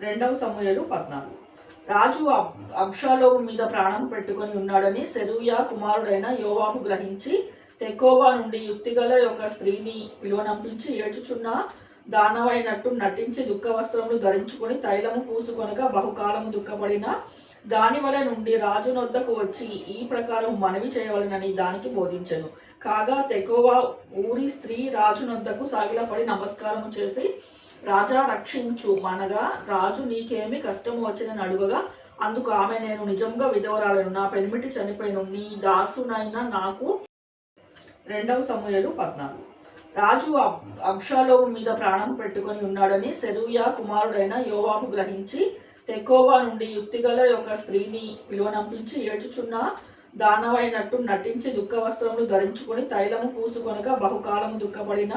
రెండవ సమూయేలు 14. రాజు అబ్షాలోము మీద ప్రాణం పెట్టుకొని ఉన్నాడని సెరూయా కుమారుడైన యోవాబు గ్రహించి తెకోవా నుండి యుక్తిగల ఒక స్త్రీని పిలువనంపించి ఏడ్చుచున్న దానవైనట్టు నటించి దుఃఖ వస్త్రములు ధరించుకొని తైలము పూసుకొనక బహుకాలము దుఃఖపడిన దాని వలె నుండి రాజు నొద్దకు వచ్చి ఈ ప్రకారం మనవి చేయవలనని దానికి బోధించెను. కాగా తెకోవా ఊరి స్త్రీ రాజు నొద్దకు సాగిలపడి నమస్కారము చేసి, రాజా రక్షించు మనగా, రాజు నీకేమి కష్టము వచ్చినని అడుగగా, అందుకు ఆమె, నేను నిజంగా విధవరాలను, నా పెనిమిటి చనిపోయిన నీ దాసునైనా నాకు. రెండవ సమూయేలు 14. రాజు అబ్షాలోము మీద ప్రాణం పెట్టుకొని ఉన్నాడని సెరూయా కుమారుడైన యోవాబు గ్రహించి తెకోవా నుండి యుక్తిగల ఒక స్త్రీని పిలువనంపించి ఏడ్చుచున్న దానవైనట్టు నటించి దుఃఖ వస్త్రములు ధరించుకొని తైలము పూసుకొనక బహుకాలము దుఃఖపడిన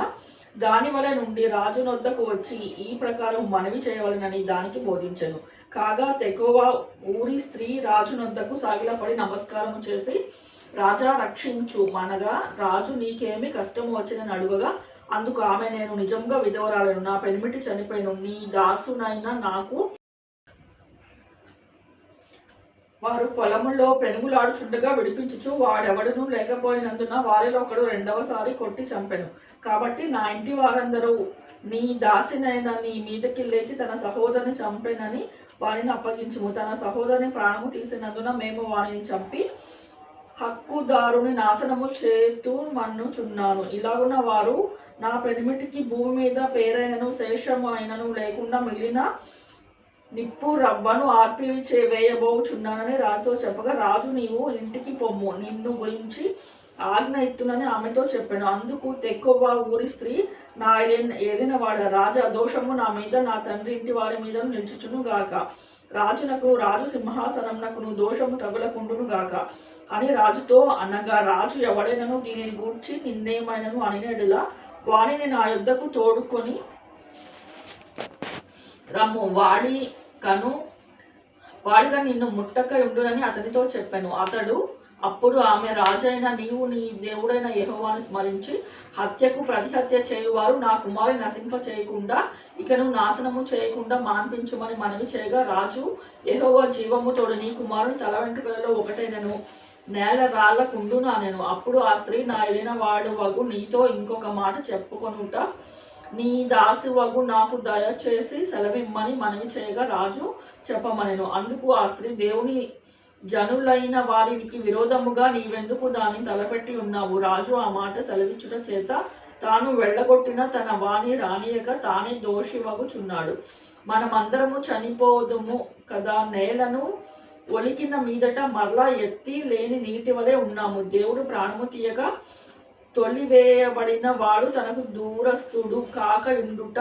దాని వలె నుండి రాజు నొద్దకు వచ్చి ఈ ప్రకారం మనవి చేయవలనని దానికి బోధించెను. కాగా తెకోవా ఊరి స్త్రీ రాజు నొద్దకు సాగిలపడి నమస్కారము చేసి, రాజా రక్షించు మనగా, రాజు నీకేమి కష్టము వచ్చినని అడుగగా, అందుకు ఆమె, నేను నిజంగా విధవరాలను, నా పెనిమిటి చనిపోయిన నీ దాసునైనా నాకు. వారు పొలములో పెనుగులాడుచుండగా విడిపించుచు వాడెవడునూ లేకపోయినందున వారిలో ఒకడు రెండవసారి కొట్టి చంపెను. కాబట్టి నా ఇంటి వారందరూ నీ దాసినైన నీ మీదకి లేచి తన సహోదరుని చంపెనని వానిని అప్పగించుము. తన సహోదరుని ప్రాణము తీసినందున మేము వానిని చంపి హక్కుదారుని నాశనము చేతుమనుచున్నాను. ఇలాగున వారు నా పెనిమిటికి భూమి మీద పేరైనను శేషము అయినను లేకుండా మిగిలిన నిప్పు రవ్వను ఆర్పి వేయబోచున్నానని రాజుతో చెప్పగా, రాజు, నీవు ఇంటికి పొమ్ము, నిన్ను గురించి ఆజ్ఞ ఇత్తునని ఆమెతో చెప్పాను. అందుకు తెకోవా ఊరి స్త్రీ, నా ఏలినవాడ రాజా, దోషము నా మీద నా తండ్రి ఇంటి వారి మీద నిలుచుచును గాక. రాజు సింహాసనమునకును దోషము తగులకుండును గాక అని రాజుతో అనగా, రాజు ఎవడైనను దీనిని గూర్చి నిన్నేమైనను అనినెడలా వానిని నా యుద్ధకు తోడుకొని రమ్ము, వాడిగా నిన్ను ముట్టక ఉండునని అతనితో చెప్పాను. అప్పుడు ఆమె, రాజైన నీవు నీ దేవుడైన యెహోవాను స్మరించి హత్యకు ప్రతిహత్య చేయువారు నా కుమారుని నశింప చేయకుండా ఇకను నాశనము చేయకుండా మాన్పించుమని మనవి చేయగా, రాజు, యెహోవా జీవము తోడు నీ కుమారుని తల వెంట్రుకలలో ఒకటైనను నేల రాళ్ళకుండును అనెను. అప్పుడు ఆ స్త్రీ, నా ఏలిన వాడు వగు నీతో ఇంకొక మాట చెప్పుకొనుట నీ దాసి వగు నాకు దయచేసి సెలవిమ్మని మనవి చేయగా, రాజు చెప్పమనెను. అందుకు ఆ స్త్రీ, దేవుని జనులైన వారికి విరోధముగా నీవెందుకు దాన్ని తలపెట్టి ఉన్నావు? రాజు ఆ మాట సెలవిచ్చుట చేత తాను వెళ్ళగొట్టిన తన వాణి రానియక తానే దోషివగుచున్నాడు. మనమందరము చనిపోదుము కదా, నేలను ఒలికిన మీదట మరలా ఎత్తి లేని నీటి వలె ఉన్నాము. దేవుడు ప్రాణము తీయక తొలివేయబడిన వాడు తనకు దూరస్తుడు కాక ఉండుట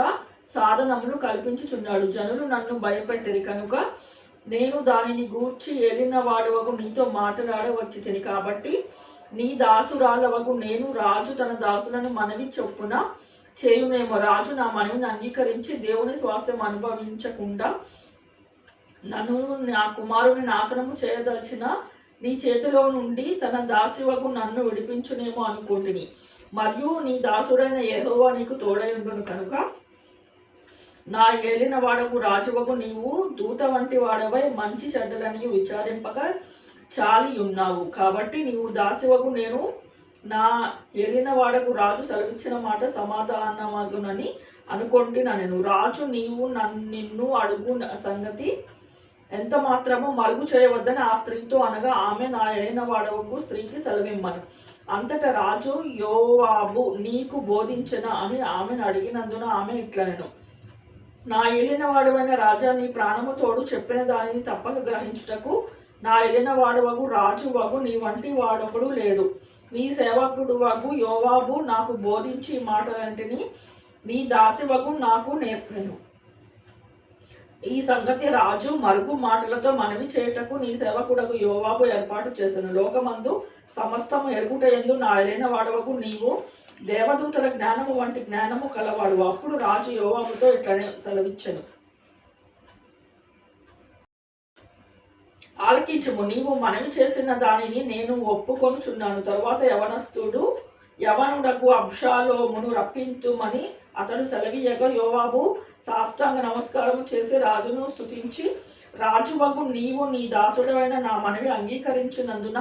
సాధనములు కల్పించుచున్నాడు. జనులు నన్ను భయపెట్టిరి కనుక నేను దానిని గూర్చి ఏలిన వాడవగు నీతో మాట్లాడవచ్చి తిని. కాబట్టి నీ దాసురాలవగు నేను రాజు తన దాసులను మనవి చొప్పున చేయునేమో. రాజు నా మనవిని అంగీకరించి దేవుని స్వాస్థ్యం అనుభవించకుండా నన్ను నా కుమారుని నాశనము చేయదలిచిన నీ చేతిలో నుండి తన దాసివగు నన్ను విడిపించునేమో అనుకుంటుని. మరియు నీ దాసుడైన యెహోవా నీకు తోడై ఉండును కనుక నా ఏలిన వాడకు రాజువగు నీవు దూత వంటి వాడవై మంచి చెడ్డలని విచారింపక చాలి ఉన్నావు. కాబట్టి నీవు దాసివగు నేను నా ఏలిన వాడకు రాజు సెలవిచ్చిన మాట సమాధానమగునని అనుకొంటినెను. రాజు, నీవు నిన్ను అడుగు సంగతి ఎంత మాత్రమో మరుగు చేయవద్దని ఆ స్త్రీతో అనగా, ఆమె, నా ఏలిన వాడవకు స్త్రీకి సెలవిమ్మను. అంతటా రాజు, యోవాబు నీకు బోధించిన అని ఆమెను అడిగినందున ఆమె ఇట్లనెను, నా ఏలిన వాడవైన రాజా, నీ ప్రాణము తోడు చెప్పిన దానిని తప్పక గ్రహించుటకు నా ఏలిన వాడవగు రాజు వగు నీ వంటి వాడొకడు లేడు. నీ సేవకుడు వగు యోవాబు నాకు బోధించి మాటలంటిని నీ దాసివగు నాకు నేర్పెను. ఈ సంగతి రాజు మరుగు మాటలతో మనవి చేయుటకు నీ సేవకుడగు యోవాబు ఏర్పాటు చేసెను. లోకమందు సమస్తము ఎరుగుటయందు నా ఏలిన వాడవగు నీవు దేవదూతల జ్ఞానము వంటి జ్ఞానము కలవాడు. అప్పుడు రాజు యోవాబుతో ఇట్లనే సెలవిచ్చెను, ఆలకించుము, నీవు మనవి చేసిన దానిని నేను ఒప్పుకొనుచున్నాను. తరువాత యవనుడగు అబ్షాలోమును రప్పింతుమని అతడు సెలవీయగా యోవాబు సాష్టాంగ నమస్కారము చేసి రాజును స్తుతించి, రాజువగు నీవు నీ దాసుడవైన నా మనవి అంగీకరించినందున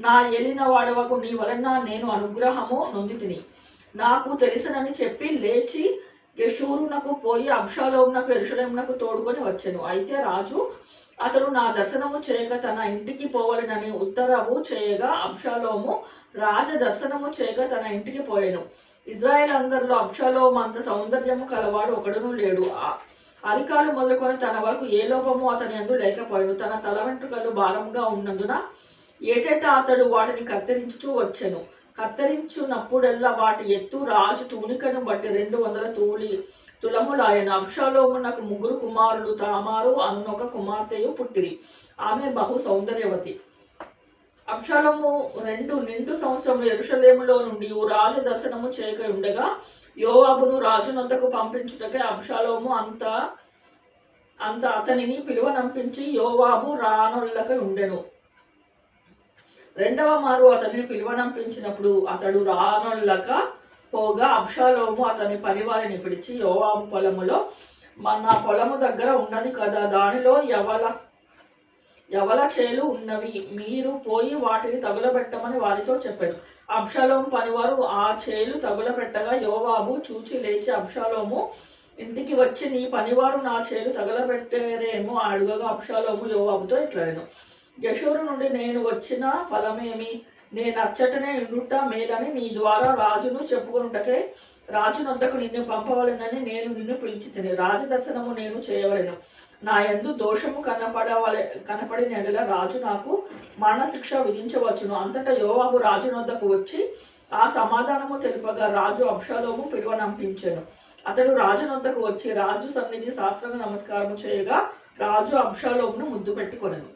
నా ఏలిన వాడవగు నీ వలన నేను అనుగ్రహము నొందితిని. నాకు తెలిసినని చెప్పి లేచి గెషూరునకు పోయి అబ్షాలోమునకు యెరూషలేమునకు తోడుకొని వచ్చెను. అయితే రాజు అతడు నా దర్శనము చేయక తన ఇంటికి పోవలెనని ఉత్తరవు చేయగా అబ్షాలోము రాజ దర్శనము చేయక తన ఇంటికి పోయెను. ఇజ్రాయెల్ అందరిలో అబ్షాలోము అంత సౌందర్యము కలవాడు ఒకడును లేడు. అరికాలు మొదలుకొని తన వరకు ఏ లోపము అతని యందు లేకపోయాను. తన తల వెంట్రుకలు భారంగా ఉన్నందున ఏటేటా అతడు వాటిని కత్తిరించుచూ వచ్చెను. కత్తిరించునప్పుడల్లా వాటి ఎత్తు రాజు తూనికను బట్టి 200 తులములాయన. అబ్షాలోమునకు 3 కుమారులు, తామారు అన్నొక కుమార్తెయు పుట్టిరి. ఆమె బహు సౌందర్యవతి. అబ్షాలోము 2 నిండు సంవత్సరములు యెరూషలేములో నుండి రాజ దర్శనము చేయక ఉండగా యోవాబును రాజునొద్దకు పంపించుటకే అబ్షాలోము అంత అతనిని పిలువనంపించి యోవాబు రానొల్లక ఉండెను. 2వ మారు అతనిని పిలువనంపించినప్పుడు అతడు రానొల్లక పోగా అబ్షాలోము అతని పనివారిని పిలిచి, యోవాబు పొలములో నా పొలము దగ్గర ఉన్నది కదా, దానిలో యవల చేలు ఉన్నవి, మీరు పోయి వాటిని తగులబెట్టమని వారితో చెప్పాడు. అబ్షాలోము పనివారు ఆ చేలు తగులబెట్టగా యోవాబు చూచి లేచి అబ్షాలోము ఇంటికి వచ్చి, నీ పనివారు నా చేలు తగులబెట్టారేమో అడుగగా అబ్షాలోము యోవాబుతో ఇట్లనెను, గెషూరు నుండి నేను వచ్చిన ఫలమేమి? నేను అచ్చటనే ఇండుట మేలని నీ ద్వారా రాజును చెప్పుకొనుటకే రాజునొద్దకు నిన్ను పంపవలెనని నేను నిన్ను పిలిచి తిని, రాజదర్శనము నేను చేయవలెను. నా యందు దోషము కనపడిన ఎడల రాజు నాకు మరణశిక్ష విధించవచ్చును. అంతటా యోవాబు రాజునొద్దకు వచ్చి ఆ సమాధానము తెలుపగా రాజు అబ్షాలోము పిలువనంపించెను. అతడు రాజునొద్దకు వచ్చి రాజు సన్నిధి సాష్టాంగ నమస్కారము చేయగా రాజు అబ్షాలోమును ముద్దు పెట్టుకొనెను.